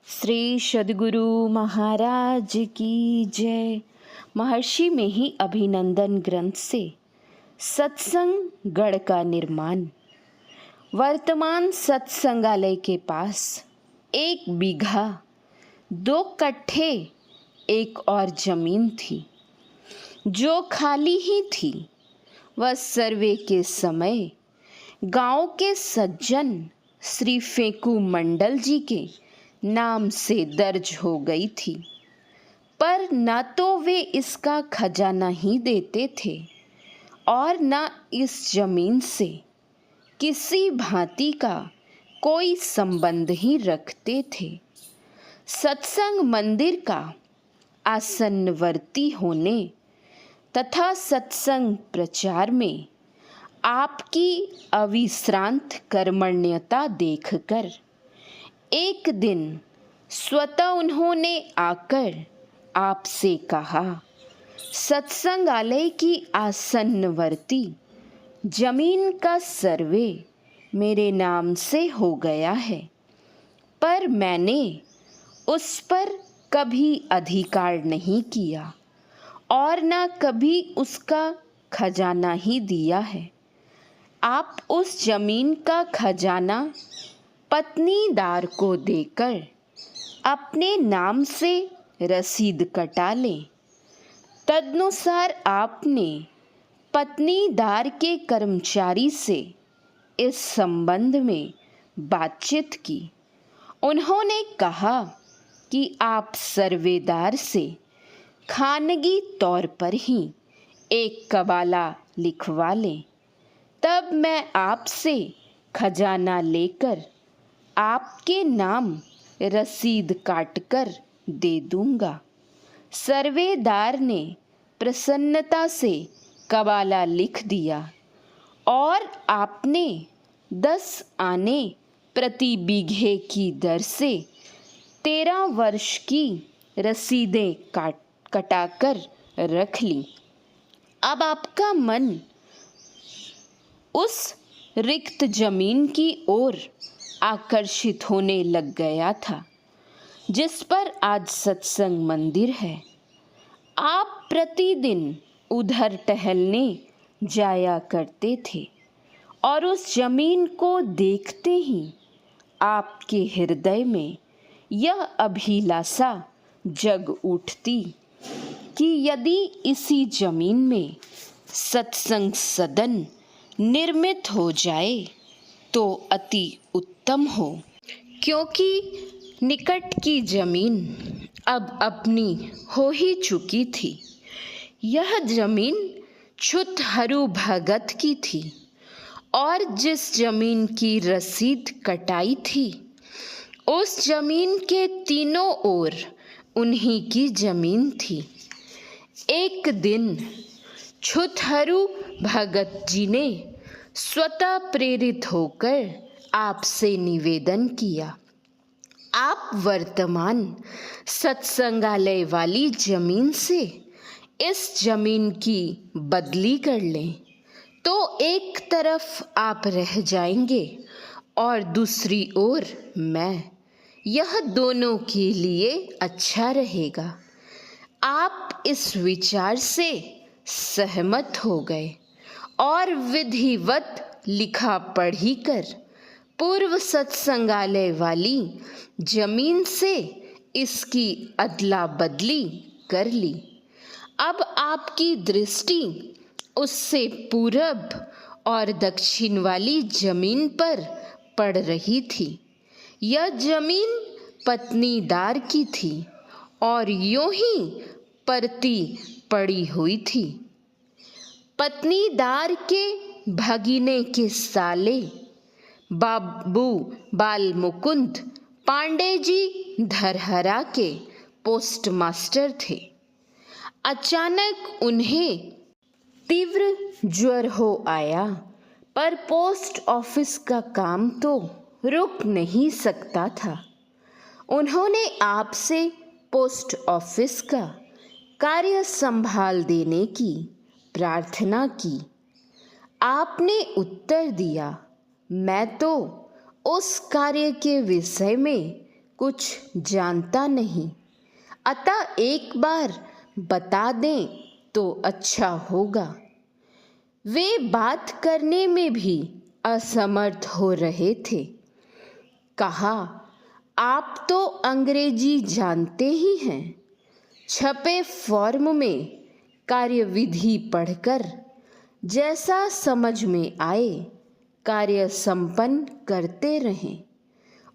श्री सद्गुरु महाराज की जय। महर्षि में ही अभिनंदन ग्रंथ से सत्संग गढ़ का निर्माण। वर्तमान सत्संगालय के पास 1 बीघा 2 कट्ठे एक और जमीन थी जो खाली ही थी। वह सर्वे के समय गांव के सज्जन श्री फेंकू मंडल जी के नाम से दर्ज हो गई थी, पर न तो वे इसका खजाना ही देते थे और न इस जमीन से किसी भांति का कोई संबंध ही रखते थे। सत्संग मंदिर का आसन्नवर्ती होने तथा सत्संग प्रचार में आपकी अविश्रांत कर्मण्यता देखकर एक दिन स्वतः उन्होंने आकर आपसे कहा, सत्संगालय की आसन्नवर्ती जमीन का सर्वे मेरे नाम से हो गया है, पर मैंने उस पर कभी अधिकार नहीं किया और न कभी उसका खजाना ही दिया है। आप उस जमीन का खजाना पत्नीदार को देकर अपने नाम से रसीद कटा लें। तदनुसार आपने पत्नीदार के कर्मचारी से इस संबंध में बातचीत की। उन्होंने कहा कि आप सर्वेदार से खानगी तौर पर ही एक कबाला लिखवा लें, तब मैं आपसे खजाना लेकर आपके नाम रसीद काटकर दे दूंगा। सर्वेदार ने प्रसन्नता से कबाला लिख दिया और आपने 10 आने प्रति बीघे की दर से 13 वर्ष की रसीदें कटाकर रख ली। अब आपका मन उस रिक्त जमीन की ओर आकर्षित होने लग गया था जिस पर आज सत्संग मंदिर है। आप प्रतिदिन उधर टहलने जाया करते थे और उस जमीन को देखते ही आपके हृदय में यह अभिलाषा जग उठती कि यदि इसी जमीन में सत्संग सदन निर्मित हो जाए तो अति उत्तम हो, क्योंकि निकट की जमीन अब अपनी हो ही चुकी थी। यह जमीन छुतहरू भगत की थी और जिस जमीन की रसीद कटाई थी उस जमीन के तीनों ओर उन्हीं की जमीन थी। एक दिन छुतहरू भगत जी ने स्वतः प्रेरित होकर आपसे निवेदन किया, आप वर्तमान सत्संगालय वाली जमीन से इस जमीन की बदली कर लें तो एक तरफ आप रह जाएंगे और दूसरी ओर मैं। यह दोनों के लिए अच्छा रहेगा। आप इस विचार से सहमत हो गए और विधिवत लिखा पढ़ी कर पूर्व सत्संगालय वाली जमीन से इसकी अदला बदली कर ली। अब आपकी दृष्टि उससे पूरब और दक्षिण वाली जमीन पर पड़ रही थी। यह जमीन पत्नीदार की थी और यूं ही परती पड़ी हुई थी। पत्नीदार के भगीने के साले बाबू बाल मुकुंद पांडे जी धरहरा के पोस्टमास्टर थे। अचानक उन्हें तीव्र ज्वर हो आया, पर पोस्ट ऑफिस का काम तो रुक नहीं सकता था। उन्होंने आपसे पोस्ट ऑफिस का कार्य संभाल देने की प्रार्थना की। आपने उत्तर दिया, मैं तो उस कार्य के विषय में कुछ जानता नहीं, अतः एक बार बता दें तो अच्छा होगा। वे बात करने में भी असमर्थ हो रहे थे। कहा, आप तो अंग्रेजी जानते ही हैं। छपे फॉर्म में कार्यविधि पढ़कर जैसा समझ में आए कार्य संपन्न करते रहें।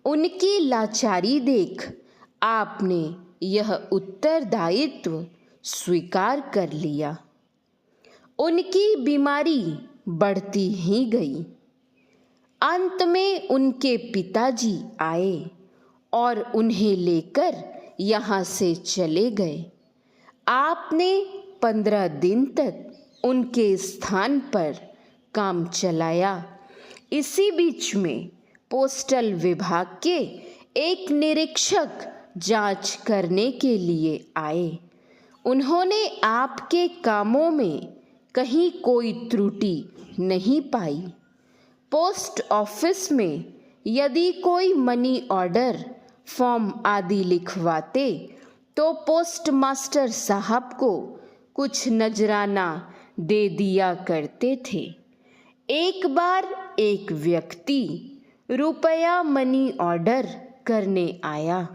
उनकी लाचारी देख आपने यह उत्तरदायित्व स्वीकार कर लिया। उनकी बीमारी बढ़ती ही गई। अंत में उनके पिताजी आए और उन्हें लेकर यहाँ से चले गए। आपने 15 दिन तक उनके स्थान पर काम चलाया। इसी बीच में पोस्टल विभाग के एक निरीक्षक जांच करने के लिए आए। उन्होंने आपके कामों में कहीं कोई त्रुटि नहीं पाई। पोस्ट ऑफिस में यदि कोई मनी ऑर्डर, फॉर्म आदि लिखवाते तो पोस्ट मास्टर साहब को कुछ नजराना दे दिया करते थे। एक बार एक व्यक्ति रुपया मनी ऑर्डर करने आया।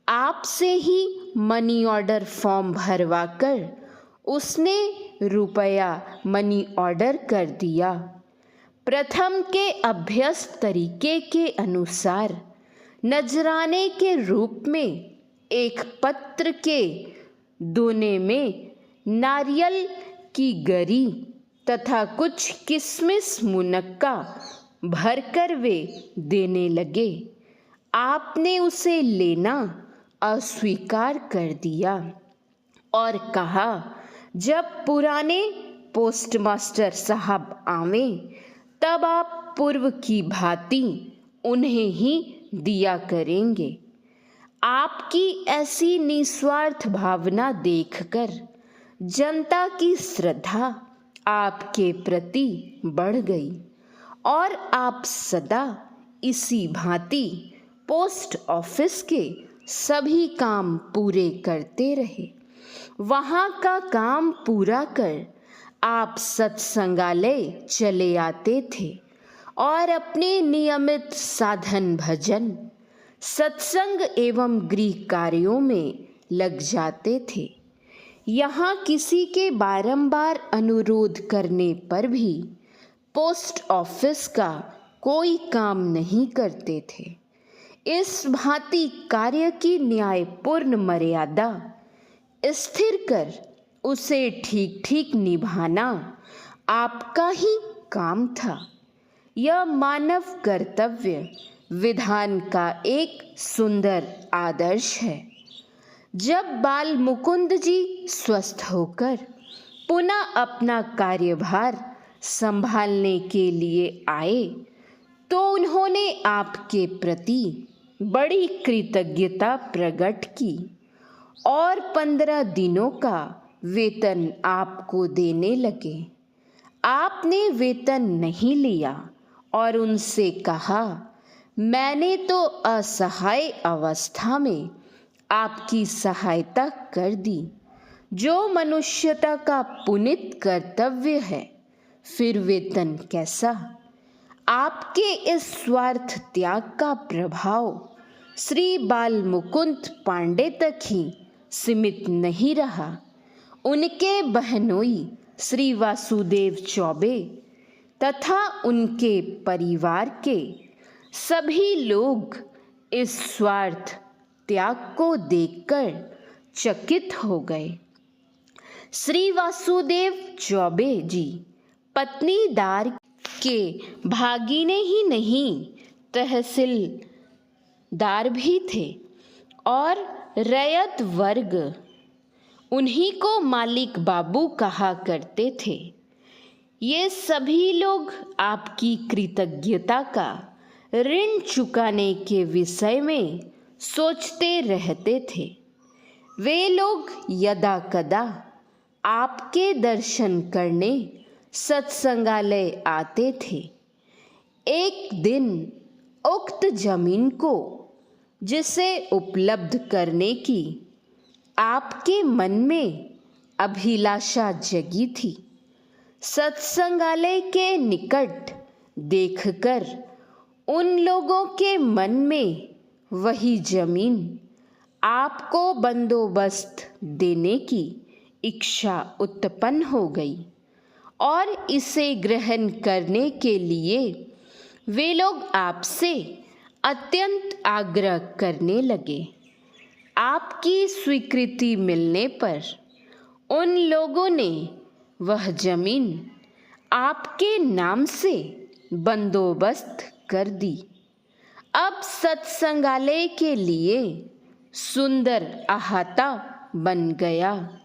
आपसे ही मनी ऑर्डर फॉर्म भरवाकर उसने रुपया मनी ऑर्डर कर दिया। प्रथम के अभ्यस्त तरीके के अनुसार नजराने के रूप में एक पत्र के दोने में नारियल की गरी तथा कुछ किशमिश मुनक्का भरकर वे देने लगे। आपने उसे लेना अस्वीकार कर दिया और कहा, जब पुराने पोस्टमास्टर साहब आवें तब आप पूर्व की भांति उन्हें ही दिया करेंगे। आपकी ऐसी निस्वार्थ भावना देखकर जनता की श्रद्धा आपके प्रति बढ़ गई और आप सदा इसी भांति पोस्ट ऑफिस के सभी काम पूरे करते रहे। वहाँ का काम पूरा कर आप सत्संगालय चले आते थे और अपने नियमित साधन भजन, सत्संग एवं गृह कार्यों में लग जाते थे। यहाँ किसी के बारंबार अनुरोध करने पर भी पोस्ट ऑफिस का कोई काम नहीं करते थे। इस भांति कार्य की न्यायपूर्ण मर्यादा स्थिर कर उसे ठीक ठीक निभाना आपका ही काम था। यह मानव कर्तव्य विधान का एक सुंदर आदर्श है। जब बाल मुकुंद जी स्वस्थ होकर पुनः अपना कार्यभार संभालने के लिए आए तो उन्होंने आपके प्रति बड़ी कृतज्ञता प्रकट की और 15 दिनों का वेतन आपको देने लगे। आपने वेतन नहीं लिया और उनसे कहा, मैंने तो असहाय अवस्था में आपकी सहायता कर दी, जो मनुष्यता का पुनीत कर्तव्य है, फिर वेतन कैसा? आपके इस स्वार्थ त्याग का प्रभाव श्री बाल मुकुंद पांडे तक ही सीमित नहीं रहा। उनके बहनोई श्री वासुदेव चौबे तथा उनके परिवार के सभी लोग इस स्वार्थ त्याग को देखकर चकित हो गए। श्री वासुदेव चौबे जी पत्नीदार के भागीने ही नहीं तहसीलदार भी थे और रैयत वर्ग उन्हीं को मालिक बाबू कहा करते थे। ये सभी लोग आपकी कृतज्ञता का ऋण चुकाने के विषय में सोचते रहते थे। वे लोग यदा कदा आपके दर्शन करने सत्संगालय आते थे। एक दिन उक्त जमीन को जिसे उपलब्ध करने की आपके मन में अभिलाषा जगी थी, सत्संगालय के निकट देखकर उन लोगों के मन में वही जमीन आपको बंदोबस्त देने की इच्छा उत्पन्न हो गई और इसे ग्रहण करने के लिए वे लोग आपसे अत्यंत आग्रह करने लगे। आपकी स्वीकृति मिलने पर उन लोगों ने वह जमीन आपके नाम से बंदोबस्त कर दी। अब सत्संगालय के लिए सुंदर अहाता बन गया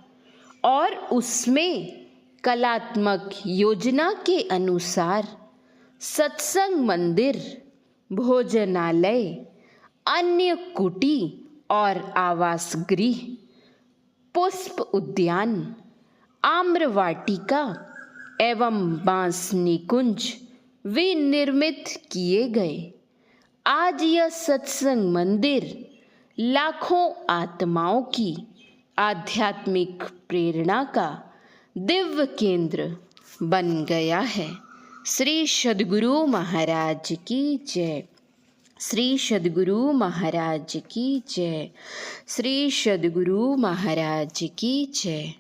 और उसमें कलात्मक योजना के अनुसार सत्संग मंदिर, भोजनालय, अन्य कुटी और आवास गृह, पुष्प उद्यान, आम्र वाटिका एवं बांस निकुंज विनिर्मित किए गए। आज यह सत्संग मंदिर लाखों आत्माओं की आध्यात्मिक प्रेरणा का दिव्य केंद्र बन गया है। श्री सद्गुरु महाराज की जय। श्री सद्गुरु महाराज की जय। श्री सद्गुरु महाराज की जय।